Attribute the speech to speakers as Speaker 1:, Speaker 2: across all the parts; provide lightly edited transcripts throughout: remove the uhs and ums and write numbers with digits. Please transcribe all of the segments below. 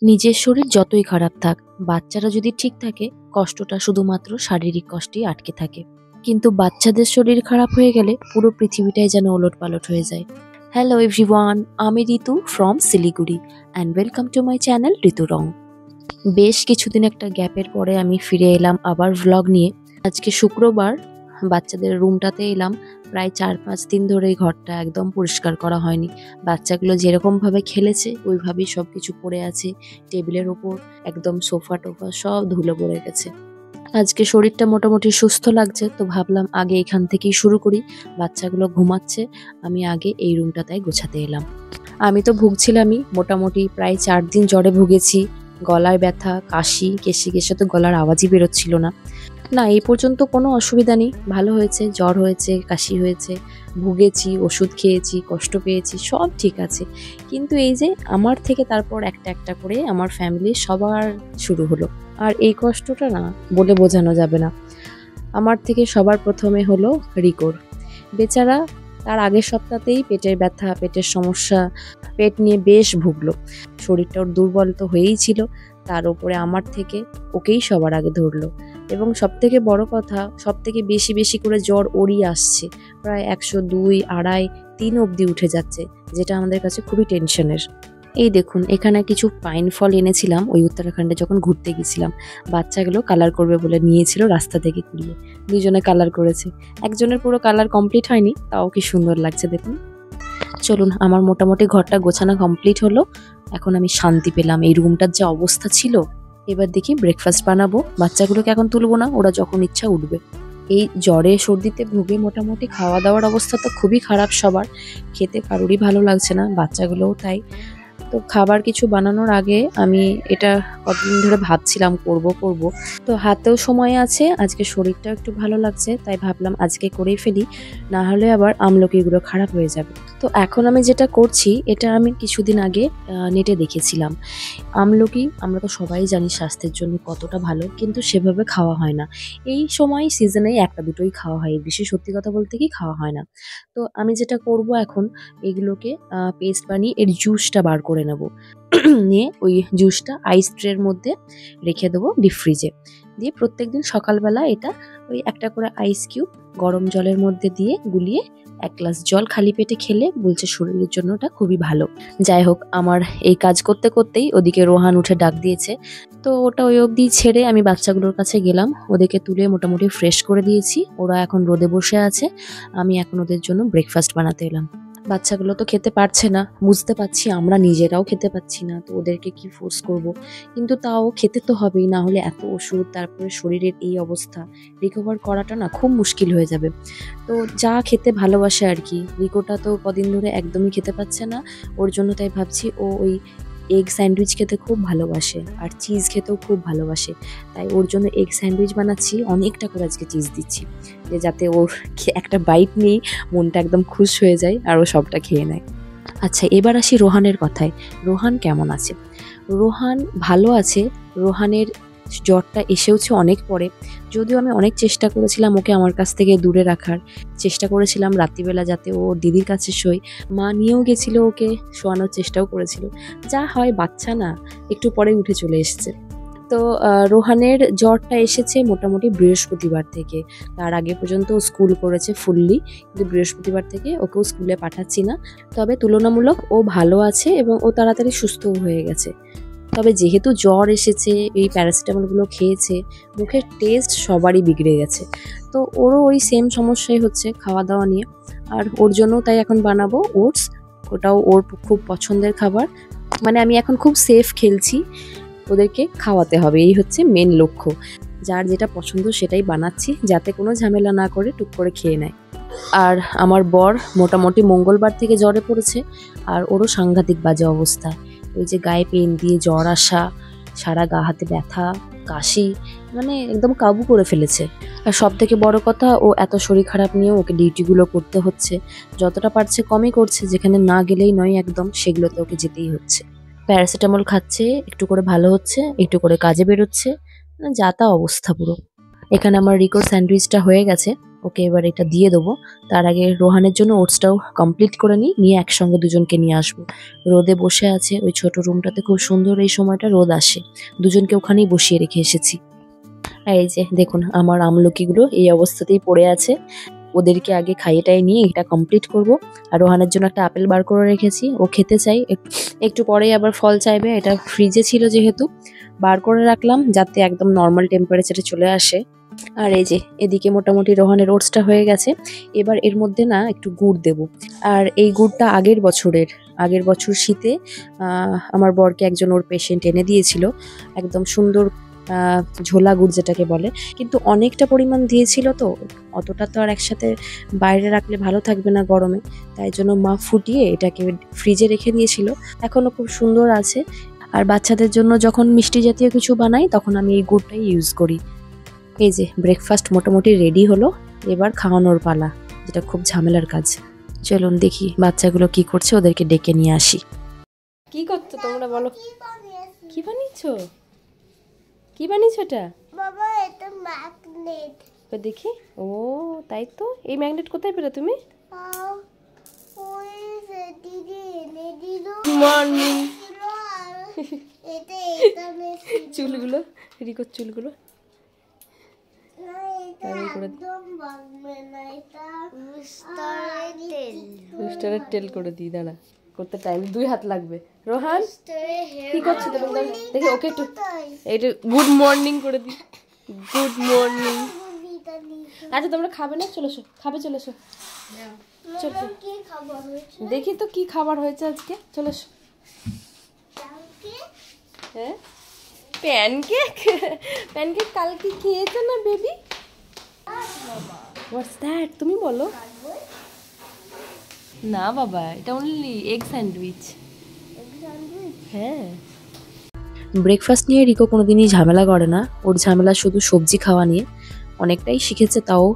Speaker 1: নিজের শরীর যতই খারাপ থাক, বাচ্চারা যদি ঠিক থাকে, কষ্টটা শুধুমাত্র শারীরিক কষ্টেই আটকে থাকে। কিন্তু বাচ্চাদের শরীর খারাপ হয়ে গেলে পুরো পৃথিবীটাই যেন ওলটপালট হয়ে যায়। হ্যালো এভরিওয়ান, আমি Ritu from Siliguri and welcome to my channel Ritu রং। বেশ কিছুদিন একটা গ্যাপের পরে আমি ফিরে এলাম আবার ভ্লগ নিয়ে। আজকে শুক্রবার, বাচ্চাদের রুমটাতে এলাম। প্রায় ৪-৫ দিন ধরে এই ঘরটা একদম পরিষ্কার করা হয়নি। বাচ্চাগুলো যেরকমভাবে খেলেছে ওইভাবেই সব কিছু পড়ে আছে। টেবিলের ওপর একদম সোফা টোফা সব ধুলো পড়ে গেছে। আজকে শরীরটা মোটামুটি সুস্থ লাগছে, তো ভাবলাম আগে এখান থেকেই শুরু করি। বাচ্চাগুলো ঘুমাচ্ছে, আমি আগে এই রুমটাতে গোছাতে এলাম। আমি তো ভুগছিলামই, মোটামুটি প্রায় ৪ দিন জ্বরে ভুগেছি। গলায় ব্যথা, কাশি, কেশে কেশে তো গলার আওয়াজই বেরোচ্ছিল না। না, এই পর্যন্ত কোনো অসুবিধা নেই, ভালো হয়েছে, জ্বর হয়েছে, কাশি হয়েছে, ভুগেছি, ওষুধ খেয়েছি, কষ্ট পেয়েছি, সব ঠিক আছে। কিন্তু এই যে আমার থেকে তারপর একটা একটা করে আমার ফ্যামিলির সবার শুরু হলো। আর এই কষ্টটা না বলে বোঝানো যাবে না। আমার থেকে সবার প্রথমে হলো রিকোর। বেচারা তার আগের সপ্তাহতেই পেটের ব্যথা, পেটের সমস্যা, পেট নিয়ে বেশ ভুগলো। শরীরটা ওর দুর্বল তো হয়েই ছিল, তার উপরে আমার থেকে ওকেই সবার আগে ধরলো। এবং সবথেকে বড় কথা, সবথেকে বেশি বেশি করে জ্বর ওরই আসছে। প্রায় ১০২, ২৫, ৩ অবধি উঠে যাচ্ছে, যেটা আমাদের কাছে খুবই টেনশনের। এই দেখুন, এখানে কিছু পাইন ফল এনেছিলাম ওই উত্তরাখণ্ডে যখন ঘুরতে গেছিলাম। বাচ্চাগুলো কালার করবে বলে নিয়েছিল রাস্তা থেকে কুড়িয়ে। দুজনে কালার করেছে। একজনের পুরো কালার কমপ্লিট হয়নি, তাও কি সুন্দর লাগছে দেখুন। চলুন, আমার মোটামুটি ঘরটা গোছানো কমপ্লিট হলো। এখন আমি শান্তি পেলাম। এই রুমটার যে অবস্থা ছিল। এবার দেখি ব্রেকফাস্ট বানাবো। বাচ্চাগুলোকে এখন তুলবো না, ওরা যখন ইচ্ছা উঠবে। এই জ্বরে সর্দিতে ভুগে মোটামুটি খাওয়া দাওয়ার অবস্থা তো খুবই খারাপ সবার। খেতে কারোরই ভালো লাগছে না, বাচ্চাগুলোও তাই। তো খাবার কিছু বানানোর আগে আমি এটা কতদিন ধরে ভাবছিলাম করব করব। তো হাতেও সময় আছে, আজকে শরীরটাও একটু ভালো লাগছে, তাই ভাবলাম আজকে করেই ফেলি, না হলে আবার আমলকিগুলো খারাপ হয়ে যাবে। তো এখন আমি যেটা করছি, এটা আমি কিছুদিন আগে নেটে দেখেছিলাম। আমলকি আমরা তো সবাই জানি স্বাস্থ্যের জন্য কতটা ভালো, কিন্তু সেভাবে খাওয়া হয় না। এই সময় সিজনে একটা দুটোই খাওয়া হয়, বেশি সত্যি কথা বলতে কি খাওয়া হয় না। তো আমি যেটা করব এখন, এগুলোকে পেস্ট বানিয়ে এর জুসটা বার করে নেব। নিয়ে ওই জুসটা আইস ট্রের মধ্যে রেখে দেবো ডিপ ফ্রিজে। দিয়ে প্রত্যেকদিন সকালবেলা এটা ওই একটা করে আইস কিউব গরম জলের মধ্যে দিয়ে গুলিয়ে ১ গ্লাস জল খালি পেটে খেলে বলছে শরীরের জন্য ওটা খুবই ভালো। যাই হোক, আমার এই কাজ করতে করতেই ওদিকে রোহান উঠে ডাক দিয়েছে। তো ওটা ওই অবধি ছেড়ে আমি বাচ্চাগুলোর কাছে গেলাম, ওদেরকে তুলে মোটামুটি ফ্রেশ করে দিয়েছি। ওরা এখন রোদে বসে আছে, আমি এখন ওদের জন্য ব্রেকফাস্ট বানাতে এলাম। বাচ্চাগুলো তো খেতে পারছে না, বুঝতে পারছি, আমরা নিজেরাও খেতে পাচ্ছি না, তো ওদেরকে কি ফোর্স করব। কিন্তু তাও খেতে তো হবেই, না হলে এত ওষুধ, তারপরে শরীরের এই অবস্থা, রিকভার করাটা না খুব মুশকিল হয়ে যাবে। তো যা খেতে ভালোবাসে আর কি, রিকোটা তো কদিন ধরে একদমই খেতে পাচ্ছে না। ওর জন্য তাই ভাবছি, ও ওই এগ স্যান্ডউইচ খেতে খুব ভালোবাসে আর চিজ খেতেও খুব ভালোবাসে। তাই ওর জন্য এগ স্যান্ডউইচ বানাচ্ছি, অনেকটা করে আজকে চিজ দিচ্ছি, যে যাতে ওর একটা বাইট নিয়েই মনটা একদম খুশ হয়ে যায় আর ও সবটা খেয়ে নেয়। আচ্ছা, এবার আসি রোহানের কথায়। রোহান কেমন আছে? রোহান ভালো আছে। রোহানের জ্বরটা এসেওছে অনেক পরে। যদিও আমি অনেক চেষ্টা করেছিলাম ওকে আমার কাছ থেকে দূরে রাখার। চেষ্টা করেছিলাম রাত্রিবেলা যাতে ও দিদির কাছে শোয়। মা নিয়েও গেছিল, ওকে শোয়ানোর চেষ্টাও করেছিল। যা হয়, বাচ্চা না, একটু পরে উঠে চলে এসছে। তো রোহানের জ্বরটা এসেছে মোটামুটি বৃহস্পতিবার থেকে। তার আগে পর্যন্ত ও স্কুল করেছে ফুললি, কিন্তু বৃহস্পতিবার থেকে ওকেও স্কুলে পাঠাচ্ছি না। তবে তুলনামূলক ও ভালো আছে এবং ও তাড়াতাড়ি সুস্থও হয়ে গেছে। তবে যেহেতু জ্বর এসেছে, এই প্যারাসিটামলগুলো খেয়েছে, মুখের টেস্ট সবারই বিগড়ে গেছে। তো ওরও ওই সেম সমস্যাই হচ্ছে খাওয়া দাওয়া নিয়ে। আর ওর জন্যও তাই এখন বানাবো ওটস। ওটাও ওর খুব পছন্দের খাবার। মানে আমি এখন খুব সেফ খেলছি, ওদেরকে খাওয়াতে হবে, এই হচ্ছে মেন লক্ষ্য। যার যেটা পছন্দ সেটাই বানাচ্ছি, যাতে কোনো ঝামেলা না করে টুক করে খেয়ে নেয়। আর আমার বর মোটামুটি মঙ্গলবার থেকে জ্বরে পড়েছে, আর ওরও সাংঘাতিক বাজে অবস্থা। ওই যে গায়ে পেন দিয়ে জ্বর আসা, সারা গা হাতে ব্যথা, কাশি, মানে একদম কাবু করে ফেলেছে। আর সব থেকে বড় কথা, ও এত শরীর খারাপ নিয়েও ওকে ডিউটিগুলো করতে হচ্ছে। যতটা পারছে কমই করছে, যেখানে না গেলেই নয় একদম, সেগুলোতে ওকে যেতেই হচ্ছে। প্যারাসিটামল খাচ্ছে, একটু করে ভালো হচ্ছে, একটু করে কাজে বেরোচ্ছে, যা তা অবস্থা পুরো। এখানে আমার রিকোর স্যান্ডউইচটা হয়ে গেছে, ওকে এবার এটা দিয়ে দেবো। তার আগে রোহানের জন্য ওটসটাও কমপ্লিট করে নিয়ে একসঙ্গে দুজনকে নিয়ে আসবো। রোদে বসে আছে ওই ছোট রুমটাতে, খুব সুন্দর এই সময়টা রোদ আসে। দুজনকে ওখানেই বসিয়ে রেখে এসেছি। আর এই যে দেখুন আমার আমলকিগুলো এই অবস্থাতেই পড়ে আছে। ওদেরকে আগে খাইয়েটাই নিয়ে এটা কমপ্লিট করব। আর রোহানের জন্য একটা আপেল বার করে রেখেছি, ও খেতে চাই, একটু পরেই আবার ফল চাইবে। এটা ফ্রিজে ছিল যেহেতু বার করে রাখলাম যাতে একদম নর্মাল টেম্পারেচারে চলে আসে। আর এই যে এদিকে মোটামুটি রোহানের ওটসটা হয়ে গেছে। এবার এর মধ্যে না একটু গুড় দেব। আর এই গুড়টা আগের বছর শীতে আমার বরকে একজন ওর পেশেন্ট এনে দিয়েছিল, একদম সুন্দর ঝোলা গুড় যেটাকে বলে, কিন্তু অনেকটা পরিমাণ দিয়েছিল, তো অতটা তো আর একসাথে বাইরে রাখলে ভালো থাকবে না গরমে, তাই জন্য মা ফুটিয়ে এটাকে ফ্রিজে রেখে দিয়েছিল। এখনো খুব সুন্দর আছে। আর বাচ্চাদের জন্য যখন মিষ্টি জাতীয় কিছু বানাই তখন আমি এই গুড়টাই ইউজ করি। এই যে ব্রেকফাস্ট মোটামুটি রেডি হলো, এবার খাওয়ানোর পালা, যেটা খুব ঝামেলার কাজ। চলুন দেখি বাচ্চাগুলো কি করছে, ওদেরকে ডেকে নিয়ে আসি। কি করছো তোমরা বলো, কি বানিয়েছো? কি বানিয়েছো এটা?
Speaker 2: বাবা এটা ম্যাগনেট।
Speaker 1: দেখি। ও তাই তো, এই ম্যাগনেট কোথায় পেলে তুমি?
Speaker 2: ওই দিদি এনে দিল।
Speaker 1: মর্নিং।
Speaker 2: এটা এখানে
Speaker 1: চুলগুলো, রিকোর চুলগুলো
Speaker 2: না, এটা একদম বাঁধবে না, এটা
Speaker 1: রুস্টারের টেল করে দিই, দাঁড়া, করতে টাইম 2 হাত লাগবে। রোহান কি করছো তুমি? দেখি ওকে একটু এইটা গুড মর্নিং করে দিই, গুড মর্নিং। আচ্ছা তোমরা খাবে না? চলে এসো, খাবে, চলে এসো।
Speaker 2: কি খাবার হয়েছে?
Speaker 1: দেখি তো কি খাবার হয়েছে আজকে, চলে এসো। হ্যাঁ প্যানকেক, প্যানকেক কালকে খেয়েছো না বেবি? হোয়াটস দ্যাট তুমি বলো না বাবা, এটা অনলি এগ স্যান্ডউইচ। হ্যাঁ, ব্রেকফাস্ট নিয়ে রিকো কোনোদিনই ঝামেলা করে না, ওর ঝামেলা শুধু সবজি খাওয়া নিয়ে। অনেকটাই শিখেছে তাও,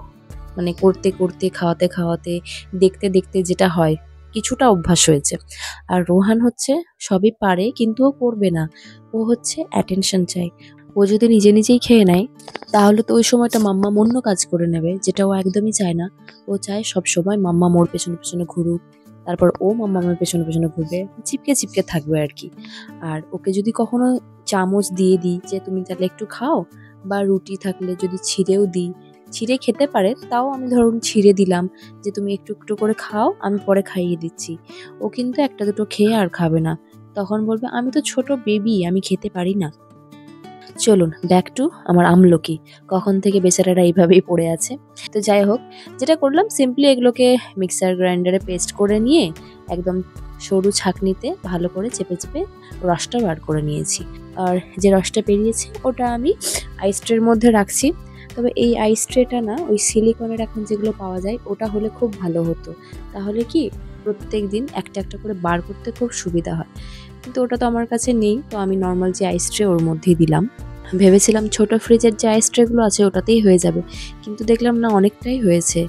Speaker 1: মানে করতে করতে, খাওয়াতে খাওয়াতে, দেখতে দেখতে যেটা হয়, কিছুটা অভ্যাস হয়েছে। আর রোহান হচ্ছে সবই পারে কিন্তু ও করবে না, ও হচ্ছে অ্যাটেনশন চাই। ও যদি নিজে নিজেই খেয়ে নেয় তাহলে তো ওই সময়টা মাম্মা অন্য কাজ করে নেবে, যেটা ও একদমই চায় না। ও চায় সব সময় মাম্মা ওর পেছনে পেছনে ঘুরুক, তারপর ও মাম্মামের পেছনে পেছনে ঘুরবে, চিপকে চিপকে থাকবে আর কি। আর ওকে যদি কখনো চামচ দিয়ে দিই যে তুমি তাহলে একটু খাও, বা রুটি থাকলে যদি ছিঁড়েও দিই, ছিঁড়ে খেতে পারে, তাও আমি ধরুন ছিঁড়ে দিলাম যে তুমি একটু একটু করে খাও, আমি পরে খাইয়ে দিচ্ছি, ও কিন্তু একটা দুটো খেয়ে আর খাবে না। তখন বলবে আমি তো ছোট বেবি, আমি খেতে পারি না। চলুন ব্যাক টু আমার আমলকি, কখন থেকে বেচারারা এইভাবেই পড়ে আছে। তো যাই হোক, যেটা করলাম সিম্পলি এগুলোকে মিক্সার গ্রাইন্ডারে পেস্ট করে নিয়ে একদম সরু ছাঁকনিতে ভালো করে চেপে চেপে রসটা বার করে নিয়েছি। আর যে রসটা বেরিয়েছে ওটা আমি আইস ট্রের মধ্যে রাখছি। তবে এই আইস ট্রেটা না, ওই সিলিকনের এখন যেগুলো পাওয়া যায় ওটা হলে খুব ভালো হতো, তাহলে কি প্রত্যেক দিন একটা একটা করে বার করতে খুব সুবিধা হয়। কিন্তু ওটা তো আমার কাছে নেই, তো আমি নর্মাল যে আইস ট্রে ওর মধ্যেই দিলাম। ভেবেছিলাম ছোট ফ্রিজের যে আইস ট্রেগুলো আছে ওটাতেই হয়ে যাবে, কিন্তু দেখলাম না অনেকটাই হয়েছে।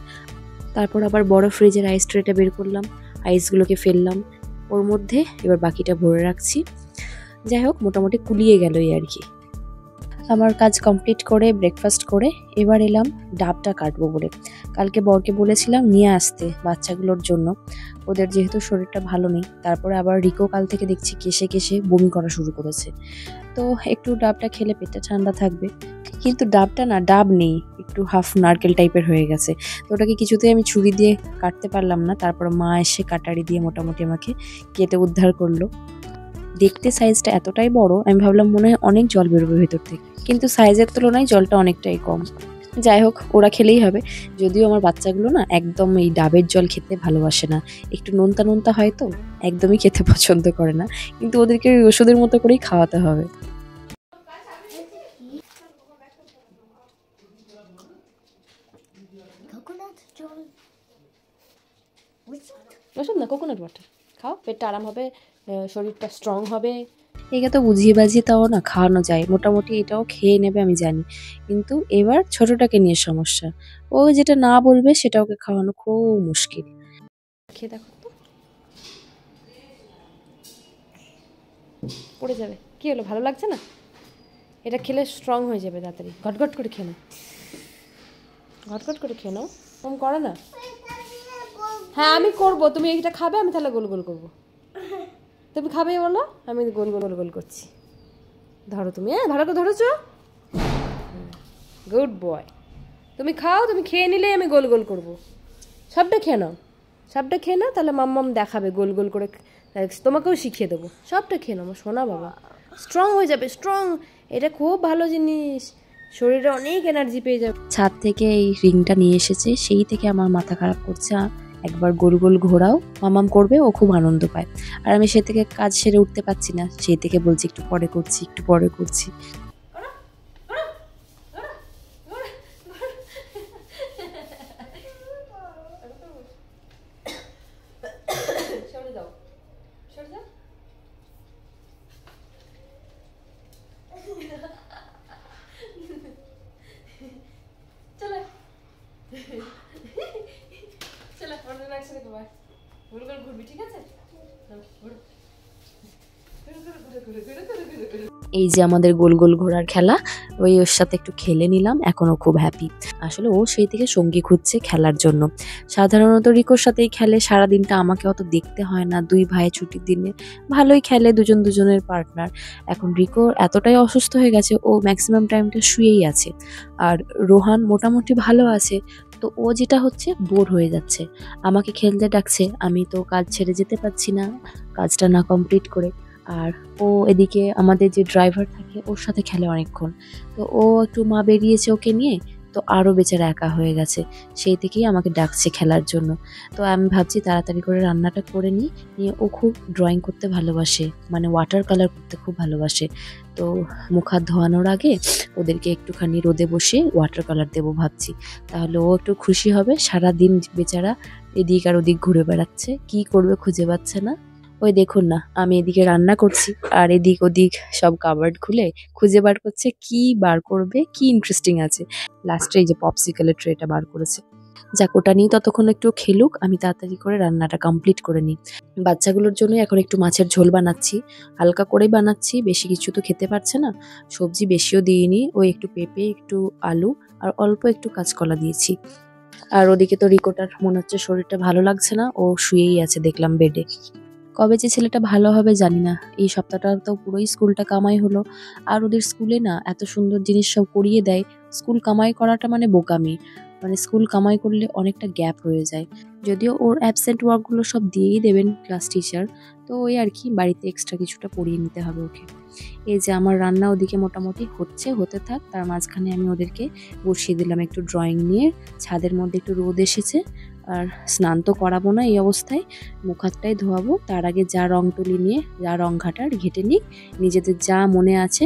Speaker 1: তারপর আবার বড় ফ্রিজের আইস ট্রেটা বের করলাম, আইসগুলোকে ফেললাম ওর মধ্যে, এবার বাকিটা ভরে রাখছি। যাই হোক মোটামুটি কুলিয়ে গেলই আর কি। আমার কাজ কমপ্লিট করে ব্রেকফাস্ট করে এবার এলাম ডাবটা কাটবো বলে। কালকে বরকে বলেছিলাম নিয়ে আসতে বাচ্চাগুলোর জন্য, ওদের যেহেতু শরীরটা ভালো নেই। তারপরে আবার রিকো কাল থেকে দেখছি কেশে কেশে বমি করা শুরু করেছে, তো একটু ডাবটা খেলে পেটটা ঠান্ডা থাকবে। কিন্তু ডাবটা না ডাব নেই, একটু হাফ নারকেল টাইপের হয়ে গেছে, তো ওটাকে কিছুতেই আমি ছুরি দিয়ে কাটতে পারলাম না। তারপর মা এসে কাটারি দিয়ে মোটামুটি আমাকে কেটে উদ্ধার করলো। দেখতে সাইজটা এতটাই বড়, আমি ভাবলাম মনে হয় অনেক জল বেরোবে ভেতর থেকে, কিন্তু সাইজের তুলনায় জলটা অনেকটাই কম। যাই হোক ওরা খেলেই হবে, যদিও আমার বাচ্চাগুলো না একদম এই ডাবের জল খেতে ভালোবাসে না, একটু নোনতা নোনতা হয় তো একদমই খেতে পছন্দ করে না, কিন্তু ওদেরকে ওই ওষুধের মতো করেই খাওয়াতে হবে। ওষুধ না, কোকোনাট ওয়াটার খাও, পেটটা আরাম হবে, শরীরটা স্ট্রং হবে। একে তো বুঝিয়ে বাজিয়ে তাও না খাওয়ানো যায়, মোটামুটি এটাও খেয়ে নেবে আমি জানি, কিন্তু এবার ছোটটাকে নিয়ে সমস্যা, ও যেটা না বলবে সেটা ওকে খাওয়ানো খুব মুশকিল। খেয়ে দেখো তো, পড়ে যাবে, কি হলো ভালো লাগছে না? এটা খেলে স্ট্রং হয়ে যাবে তাড়াতাড়ি, ঘটঘট করে খেয়ে নাও, ঘটঘট করে খেয়ে নাও।
Speaker 3: ওম করে না। হ্যাঁ আমি করব, তুমি এইটা খাবে, আমি তাহলে গোল গোল করব। তুমি খাবে বলো, আমি গোল গোল গোল গোল করছি। ধরো তুমি, হ্যাঁ ভালো করে ধরেছো, গুড বয়। তুমি খাও, তুমি খেয়ে নিলে আমি গোল গোল করব। সবটা খেয়ে নাও, সবটা খেয়ে নাও, তাহলে মাম্মাম দেখাবে গোল গোল করে, তোমাকেও শিখিয়ে দেবো। সবটা খেয়ে নাও আমার সোনা বাবা, স্ট্রং হয়ে যাবে, স্ট্রং। এটা খুব ভালো জিনিস, শরীরে অনেক এনার্জি পেয়ে যাবে।
Speaker 1: ছাদ থেকে এই রিংটা নিয়ে এসেছে, সেই থেকে আমার মাথা খারাপ করছে। একবার গোল গোল ঘোরাও, মামাম করবে, ও খুব আনন্দ পায়। আর আমি সে থেকে কাজ সেরে উঠতে পারছি না, সেই থেকে বলছি একটু পরে করছি, একটু পরে করছি।
Speaker 3: সরে যাও, সরে যাও। চলে চলে, আমরা একসাথে ঘুরবো, গোল গোল ঘুরবি, ঠিক আছে? ঘুরো।
Speaker 1: এই যে আমাদের গোল গোল ঘোরার খেলা, ওর সাথে একটু খেলে নিলাম, এখনও খুব হ্যাপি। আসলে ও সেই থেকে সঙ্গী খুঁজছে খেলার জন্য। সাধারণত রিকোর সাথেই খেলে, সারাদিনটা আমাকে অত দেখতে হয় না। দুই ভাই ছুটির দিনে ভালোই খেলে, দুজন দুজনের পার্টনার। এখন রিকো এতটাই অসুস্থ হয়ে গেছে, ও ম্যাক্সিমাম টাইমটা শুয়েই আছে। আর রোহান মোটামুটি ভালো আছে। তো ও যেটা হচ্ছে, বোর হয়ে যাচ্ছে, আমাকে খেলতে ডাকছে, আমি তো কাজ ছেড়ে যেতে পারছি না কাজটা না কমপ্লিট করে। আর ও এদিকে আমাদের যে ড্রাইভার থাকে, ওর সাথে খেলে অনেকক্ষণ। তো ও একটু মা বেরিয়েছে ওকে নিয়ে, তো আরও বেচারা একা হয়ে গেছে, সেই থেকেই আমাকে ডাকছে খেলার জন্য। তো আমি ভাবছি তাড়াতাড়ি করে রান্নাটা করে নিয়ে ও খুব ড্রয়িং করতে ভালোবাসে, মানে ওয়াটার কালার করতে খুব ভালোবাসে। তো মুখ হাত ধোয়ানোর আগে ওদেরকে একটুখানি রোদে বসে ওয়াটার কালার দেবো ভাবছি, তাহলে ও একটু খুশি হবে। সারাদিন বেচারা এদিক আর ওদিক ঘুরে বেড়াচ্ছে, কি করবে খুঁজে পাচ্ছে না। ওই দেখুন না, আমি এদিকে রান্না করছি আর এদিক ওদিক সব কাবার্ড খুলে খুঁজে বার করছে কি বার করবে, কি ইন্টারেস্টিং আছে। লাস্টে এই যে পপসিকলের ট্রেটা বার করেছে। যাক, ওটা নিয়ে ততক্ষণ একটু খেলুক, আমি তাড়াতাড়ি করে রান্নাটা কমপ্লিট করে নিই। বাচ্চাগুলোর জন্য এখন একটু মাছের ঝোল বানাচ্ছি, হালকা করেই বানাচ্ছি, বেশি কিছু তো খেতে পারছে না। সবজি বেশিও দিইনি, ওই একটু পেঁপে, একটু আলু আর অল্প একটু কাঁচকলা দিয়েছি। আর ওদিকে তো রিকোটার মনে হচ্ছে শরীরটা ভালো লাগছে না, ও শুয়েই আছে দেখলাম বেডে। কবে যে ছেলেটা ভালো হবে জানি না। এই সপ্তাহটা তো পুরোই স্কুলটা কামাই হলো। আর ওদের স্কুলে না এত সুন্দর জিনিস সব করিয়ে দেয়, স্কুল কামাই করাটা মানে বোকামি। মানে স্কুল কামাই করলে অনেকটা গ্যাপ হয়ে যায়। যদিও ওর অ্যাবসেন্ট ওয়ার্কগুলো সব দিয়েই দেবেন ক্লাস টিচার, তো ওই আর কি, বাড়িতে এক্সট্রা কিছুটা পড়িয়ে নিতে হবে ওকে। এই যে আমার রান্না ওদিকে মোটামুটি হতে থাক, তার মাঝখানে আমি ওদেরকে বসিয়ে দিলাম একটু ড্রয়িং নিয়ে। ছাদের মধ্যে একটু রোদ এসেছে, আর স্নান তো করাবো না এই অবস্থায়, মুখ হাতটাই ধোয়াবো। তার আগে যা রং তুলি নিয়ে, যা রং ঘাটার ঘেটে নিই, নিজেদের যা মনে আছে।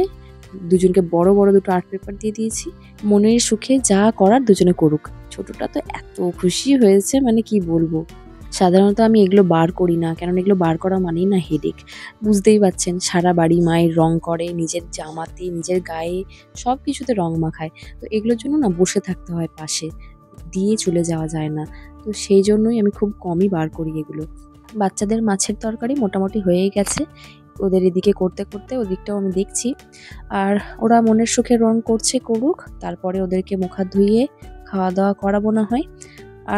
Speaker 1: দুজনকে বড় বড় দুটো আর্ট পেপার দিয়ে দিয়েছি, মনের সুখে যা করার দুজনে করুক। ছোটটা তো এত খুশি হয়েছে, মানে কি বলবো। সাধারণত আমি এগুলো বার করি না, কারণ এগুলো বার করা মানেই না হেডেক। বুঝতেই পারছেন, সারা বাড়ি মায়ের রং করে, নিজের জামাতে, নিজের গায়ে, সব কিছুতে রং মাখায়। তো এগুলোর জন্য না বসে থাকতে হয় পাশে, দিয়ে চলে যাওয়া যায় না। তো সেই জন্যই আমি খুব কমই বার করি এগুলো। বাচ্চাদের মাছের তরকারি মোটামুটি হয়েই গেছে, ওদের এদিকে করতে করতে ওদিকটাও আমি দেখছি। আর ওরা মনের সুখে রং করছে, করুক, তারপরে ওদেরকে মুখ হাত ধুইয়ে খাওয়া দাওয়া করাবো না হয়।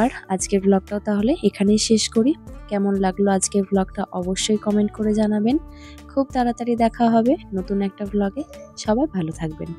Speaker 1: আর আজকের ব্লগটাও তাহলে এখানেই শেষ করি। কেমন লাগলো আজকের ব্লগটা অবশ্যই কমেন্ট করে জানাবেন। খুব তাড়াতাড়ি দেখা হবে নতুন একটা ব্লগে। সবাই ভালো থাকবেন।